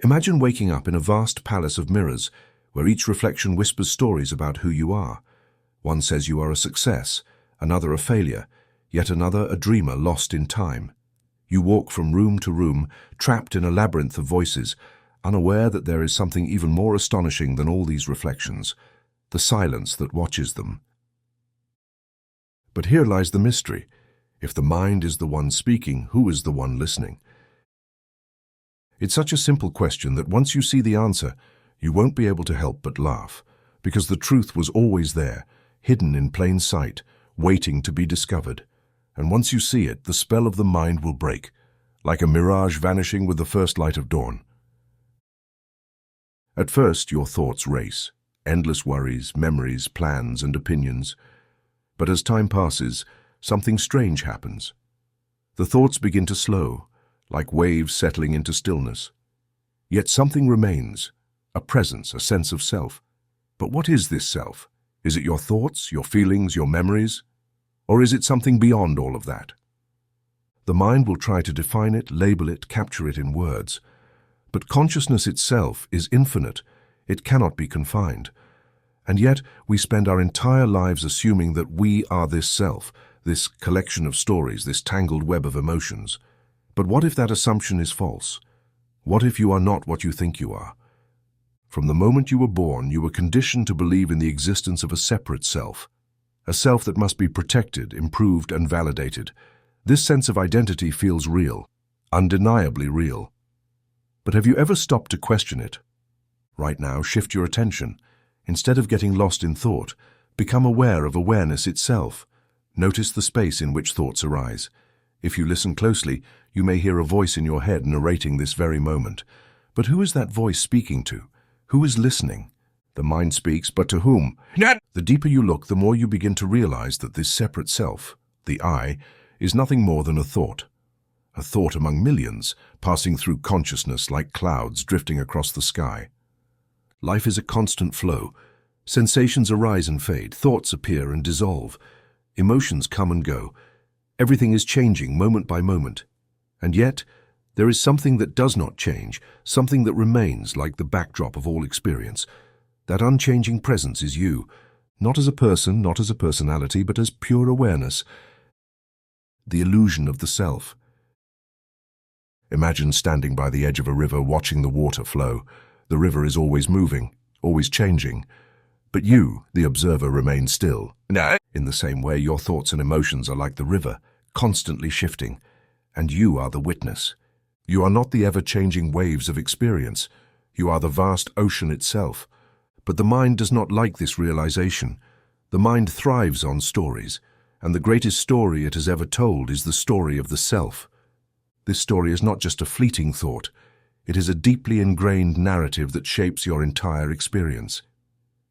Imagine waking up in a vast palace of mirrors, where each reflection whispers stories about who you are. One says you are a success, another a failure, yet another a dreamer lost in time. You walk from room to room, trapped in a labyrinth of voices, unaware that there is something even more astonishing than all these reflections, the silence that watches them. But here lies the mystery. If the mind is the one speaking, who is the one listening? It's such a simple question that once you see the answer, you won't be able to help but laugh, because the truth was always there, hidden in plain sight, waiting to be discovered. And once you see it, the spell of the mind will break, like a mirage vanishing with the first light of dawn. At first, your thoughts race, endless worries, memories, plans, and opinions. But as time passes, something strange happens. The thoughts begin to slow, like waves settling into stillness. Yet something remains, a presence, a sense of self. But what is this self? Is it your thoughts, your feelings, your memories? Or is it something beyond all of that? The mind will try to define it, label it, capture it in words. But consciousness itself is infinite. It cannot be confined. And yet we spend our entire lives assuming that we are this self, this collection of stories, this tangled web of emotions. But what if that assumption is false? What if you are not what you think you are? From the moment you were born, you were conditioned to believe in the existence of a separate self, a self that must be protected, improved, and validated. This sense of identity feels real, undeniably real. But have you ever stopped to question it? Right now, shift your attention. Instead of getting lost in thought, become aware of awareness itself. Notice the space in which thoughts arise. If you listen closely, you may hear a voice in your head narrating this very moment. But who is that voice speaking to? Who is listening? The mind speaks, but to whom? The deeper you look, the more you begin to realize that this separate self, the I, is nothing more than a thought among millions, passing through consciousness like clouds drifting across the sky. Life is a constant flow. Sensations arise and fade, thoughts appear and dissolve, emotions come and go. Everything is changing moment by moment. And yet, there is something that does not change, something that remains like the backdrop of all experience. That unchanging presence is you, not as a person, not as a personality, but as pure awareness, the illusion of the self. Imagine standing by the edge of a river watching the water flow. The river is always moving, always changing. But you, the observer, remain still. In the same way, your thoughts and emotions are like the river, constantly shifting, and you are the witness. You are not the ever-changing waves of experience. You are the vast ocean itself. But the mind does not like this realization. The mind thrives on stories, and the greatest story it has ever told is the story of the self. This story is not just a fleeting thought. It is a deeply ingrained narrative that shapes your entire experience.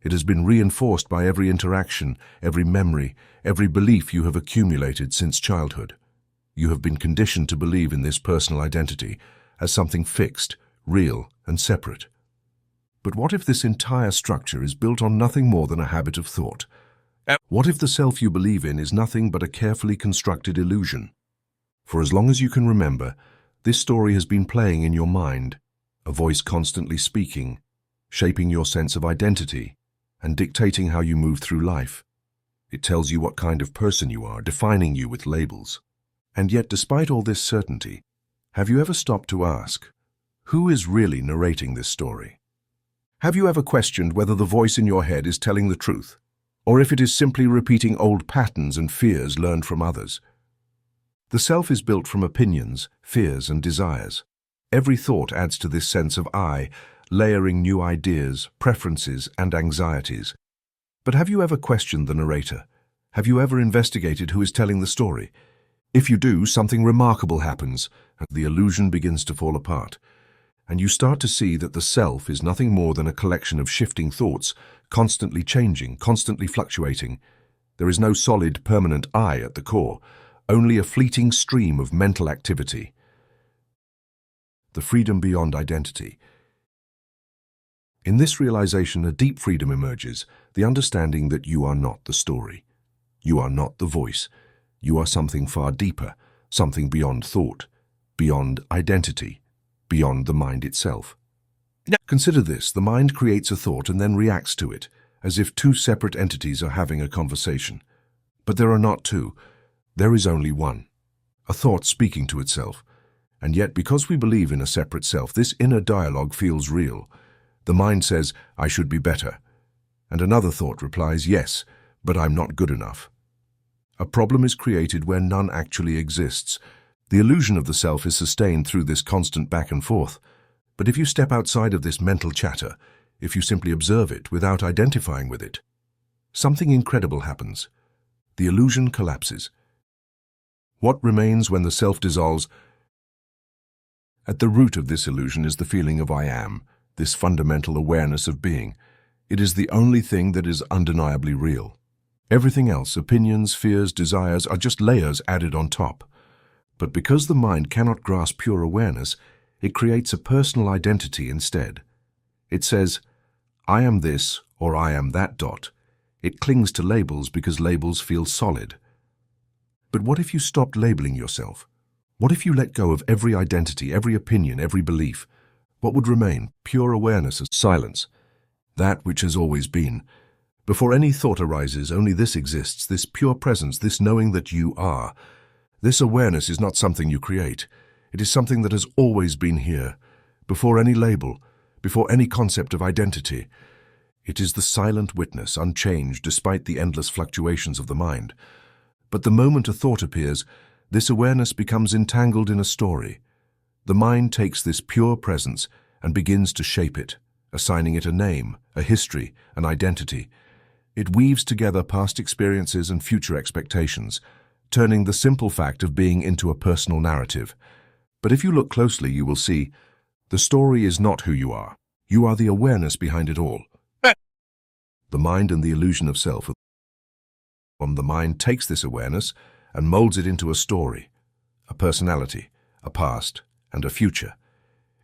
It has been reinforced by every interaction, every memory, every belief you have accumulated since childhood. You have been conditioned to believe in this personal identity as something fixed, real, and separate. But what if this entire structure is built on nothing more than a habit of thought? What if the self you believe in is nothing but a carefully constructed illusion? For as long as you can remember, this story has been playing in your mind, a voice constantly speaking, shaping your sense of identity, and dictating how you move through life. It tells you what kind of person you are, defining you with labels. And yet, despite all this certainty, have you ever stopped to ask, who is really narrating this story? Have you ever questioned whether the voice in your head is telling the truth, or if it is simply repeating old patterns and fears learned from others? The self is built from opinions, fears, and desires. Every thought adds to this sense of I, layering new ideas, preferences, and anxieties. But have you ever questioned the narrator? Have you ever investigated who is telling the story? If you do, something remarkable happens, and the illusion begins to fall apart. And you start to see that the self is nothing more than a collection of shifting thoughts, constantly changing, constantly fluctuating. There is no solid, permanent I at the core, only a fleeting stream of mental activity. The freedom beyond identity. In this realization, a deep freedom emerges, the understanding that you are not the story. You are not the voice. You are something far deeper, something beyond thought, beyond identity, beyond the mind itself. Consider this: the mind creates a thought and then reacts to it, as if two separate entities are having a conversation. But there are not two. There is only one. A thought speaking to itself. And yet, because we believe in a separate self, this inner dialogue feels real. The mind says, "I should be better." And another thought replies, "Yes, but I'm not good enough." A problem is created where none actually exists. The illusion of the self is sustained through this constant back and forth. But if you step outside of this mental chatter, if you simply observe it without identifying with it, something incredible happens. The illusion collapses. What remains when the self dissolves? At the root of this illusion is the feeling of I am, this fundamental awareness of being. It is the only thing that is undeniably real. Everything else, opinions, fears, desires, are just layers added on top. But because the mind cannot grasp pure awareness, it creates a personal identity instead. It says, "I am this," or "I am that." It clings to labels because labels feel solid. But what if you stopped labeling yourself? What if you let go of every identity, every opinion, every belief? What would remain? Pure awareness, silence. That which has always been. Before any thought arises, only this exists, this pure presence, this knowing that you are. This awareness is not something you create. It is something that has always been here, before any label, before any concept of identity. It is the silent witness, unchanged despite the endless fluctuations of the mind. But the moment a thought appears, this awareness becomes entangled in a story. The mind takes this pure presence and begins to shape it, assigning it a name, a history, an identity. It weaves together past experiences and future expectations, turning the simple fact of being into a personal narrative. But if you look closely, you will see the story is not who you are. You are the awareness behind it all. The mind and the illusion of self. The mind takes this awareness and molds it into a story, a personality, a past, and a future.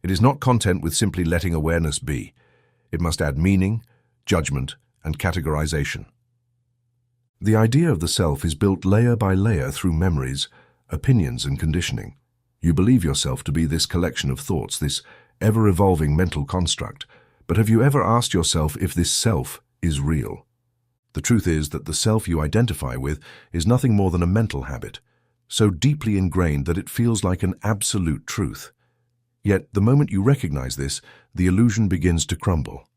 It is not content with simply letting awareness be. It must add meaning, judgment, and categorization. The idea of the self is built layer by layer through memories, opinions, and conditioning. You believe yourself to be this collection of thoughts, this ever-evolving mental construct. But have you ever asked yourself if this self is real? The truth is that the self you identify with is nothing more than a mental habit, so deeply ingrained that it feels like an absolute truth. Yet, the moment you recognize this, the illusion begins to crumble.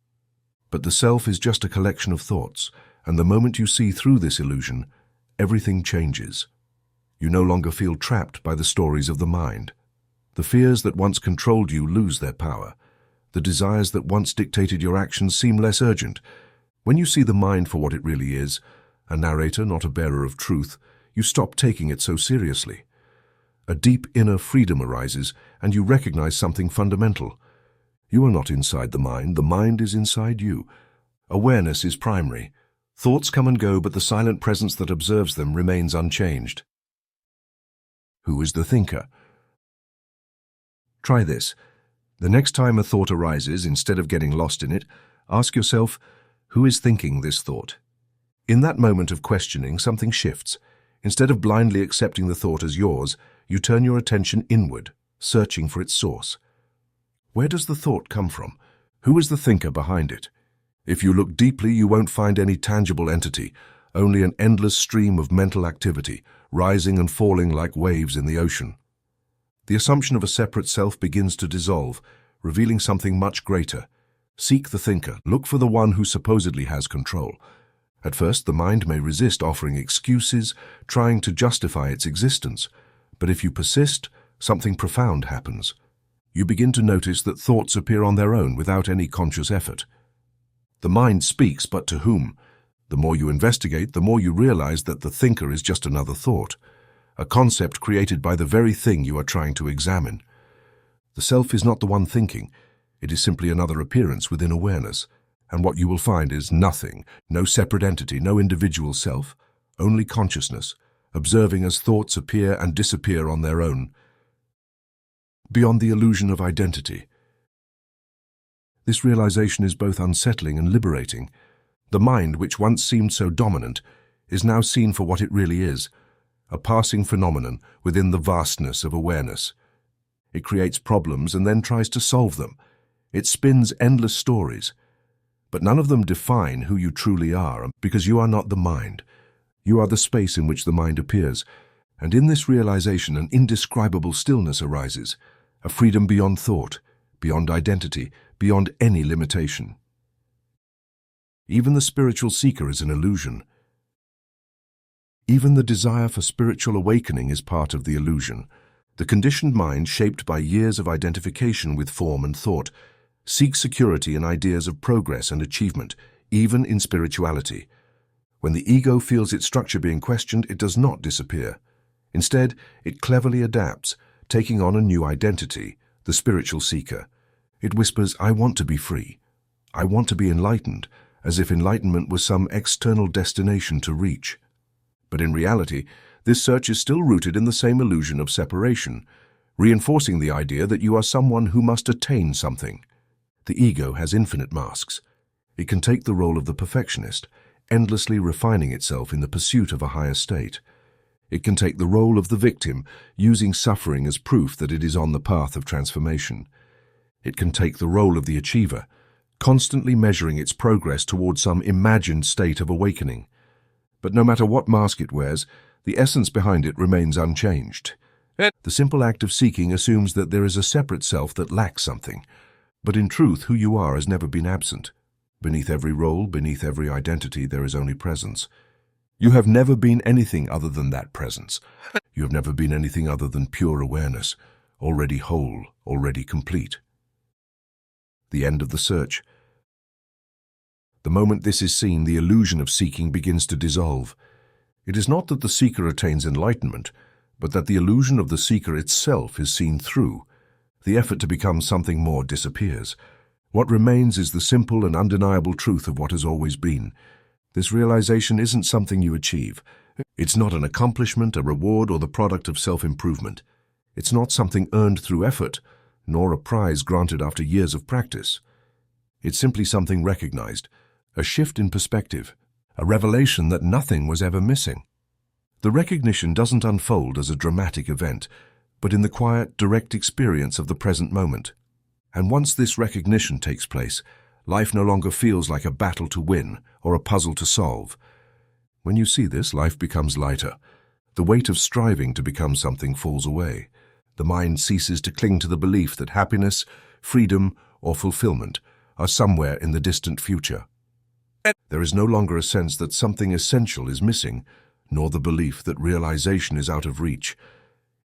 But the self is just a collection of thoughts, and the moment you see through this illusion, everything changes. You no longer feel trapped by the stories of the mind. The fears that once controlled you lose their power. The desires that once dictated your actions seem less urgent. When you see the mind for what it really is, a narrator, not a bearer of truth, you stop taking it so seriously. A deep inner freedom arises, and you recognize something fundamental. You are not inside the mind is inside you. Awareness is primary. Thoughts come and go, but the silent presence that observes them remains unchanged. Who is the thinker? Try this. The next time a thought arises, instead of getting lost in it, ask yourself, who is thinking this thought? In that moment of questioning, something shifts. Instead of blindly accepting the thought as yours, you turn your attention inward, searching for its source. Where does the thought come from? Who is the thinker behind it? If you look deeply, you won't find any tangible entity, only an endless stream of mental activity, rising and falling like waves in the ocean. The assumption of a separate self begins to dissolve, revealing something much greater. Seek the thinker. Look for the one who supposedly has control. At first, the mind may resist, offering excuses, trying to justify its existence. But if you persist, something profound happens. You begin to notice that thoughts appear on their own without any conscious effort. The mind speaks, but to whom? The more you investigate, the more you realize that the thinker is just another thought, a concept created by the very thing you are trying to examine. The self is not the one thinking. It is simply another appearance within awareness, and what you will find is nothing, no separate entity, no individual self, only consciousness, observing as thoughts appear and disappear on their own, beyond the illusion of identity. This realization is both unsettling and liberating. The mind, which once seemed so dominant, is now seen for what it really is, a passing phenomenon within the vastness of awareness. It creates problems and then tries to solve them. It spins endless stories, but none of them define who you truly are, because you are not the mind. You are the space in which the mind appears, and in this realization an indescribable stillness arises, a freedom beyond thought, beyond identity, beyond any limitation. Even the spiritual seeker is an illusion. Even the desire for spiritual awakening is part of the illusion. The conditioned mind, shaped by years of identification with form and thought, seeks security in ideas of progress and achievement, even in spirituality. When the ego feels its structure being questioned, it does not disappear. Instead, it cleverly adapts, taking on a new identity, the spiritual seeker. It whispers, "I want to be free. I want to be enlightened," as if enlightenment was some external destination to reach. But in reality, this search is still rooted in the same illusion of separation, reinforcing the idea that you are someone who must attain something. The ego has infinite masks. It can take the role of the perfectionist, endlessly refining itself in the pursuit of a higher state. It can take the role of the victim, using suffering as proof that it is on the path of transformation. It can take the role of the achiever, constantly measuring its progress toward some imagined state of awakening. But no matter what mask it wears, the essence behind it remains unchanged. The simple act of seeking assumes that there is a separate self that lacks something. But in truth, who you are has never been absent. Beneath every role, beneath every identity, there is only presence. You have never been anything other than that presence. You have never been anything other than pure awareness, already whole, already complete. The end of the search. The moment this is seen, the illusion of seeking begins to dissolve. It is not that the seeker attains enlightenment, but that the illusion of the seeker itself is seen through. The effort to become something more disappears. What remains is the simple and undeniable truth of what has always been. This realization isn't something you achieve. It's not an accomplishment, a reward, or the product of self-improvement. It's not something earned through effort, nor a prize granted after years of practice. It's simply something recognized, a shift in perspective, a revelation that nothing was ever missing. The recognition doesn't unfold as a dramatic event, but in the quiet, direct experience of the present moment. And once this recognition takes place, life no longer feels like a battle to win or a puzzle to solve. When you see this, life becomes lighter. The weight of striving to become something falls away. The mind ceases to cling to the belief that happiness, freedom, or fulfillment are somewhere in the distant future. There is no longer a sense that something essential is missing, nor the belief that realization is out of reach.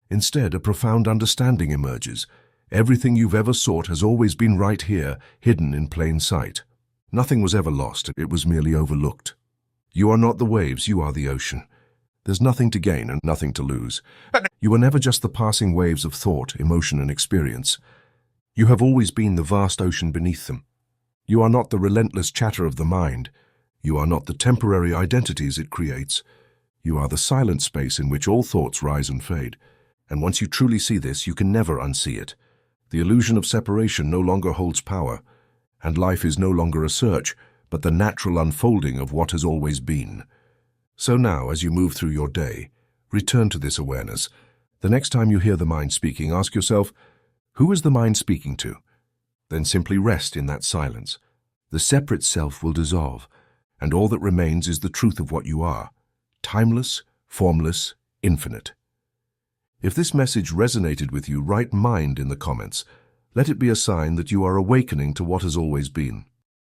Instead, a profound understanding emerges. Everything you've ever sought has always been right here, hidden in plain sight. Nothing was ever lost, it was merely overlooked. You are not the waves, you are the ocean. There's nothing to gain and nothing to lose. You are never just the passing waves of thought, emotion, and experience. You have always been the vast ocean beneath them. You are not the relentless chatter of the mind. You are not the temporary identities it creates. You are the silent space in which all thoughts rise and fade. And once you truly see this, you can never unsee it. The illusion of separation no longer holds power, and life is no longer a search, but the natural unfolding of what has always been. So now, as you move through your day, return to this awareness. The next time you hear the mind speaking, ask yourself, who is the mind speaking to? Then simply rest in that silence. The separate self will dissolve, and all that remains is the truth of what you are, timeless, formless, infinite. If this message resonated with you, write "mind" in the comments. Let it be a sign that you are awakening to what has always been.